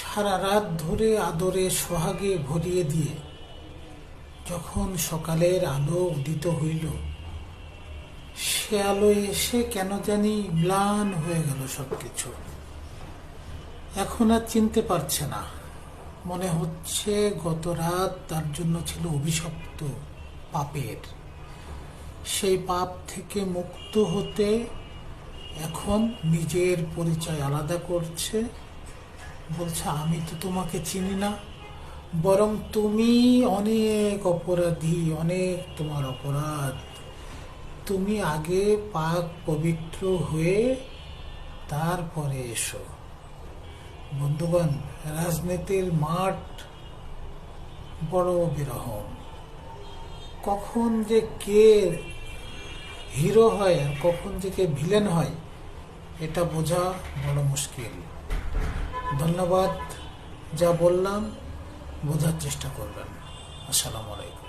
সারা রাত ধরে আদরে সোহাগে ভরিয়ে দিয়ে যখন সকালের আলো উদিত হইল, সে আলো এসে কেন জানি ম্লান হয়ে গেল সবকিছু। এখন আর চিনতে পারছে না। মনে হচ্ছে গত রাত তার জন্য ছিল অভিশপ্ত পাপের। সেই পাপ থেকে মুক্ত হতে এখন নিজের পরিচয় আলাদা করছে। বলছে, আমি তো তোমাকে চিনি না, বরং তুমি অনেক অপরাধী, অনেক তোমার অপরাধ। তুমি আগে পাক পবিত্র হয়ে তারপরে এসো। বন্ধুগণ, রাজনীতির মাঠ বড় বিরহম। কখন যে কে হিরো হয় আর কখন যে কে ভিলেন হয়, এটা বোঝা বড় মুশকিল। ধন্যবাদ। যা বললাম বোঝার চেষ্টা করবেন। আসসালামু আলাইকুম।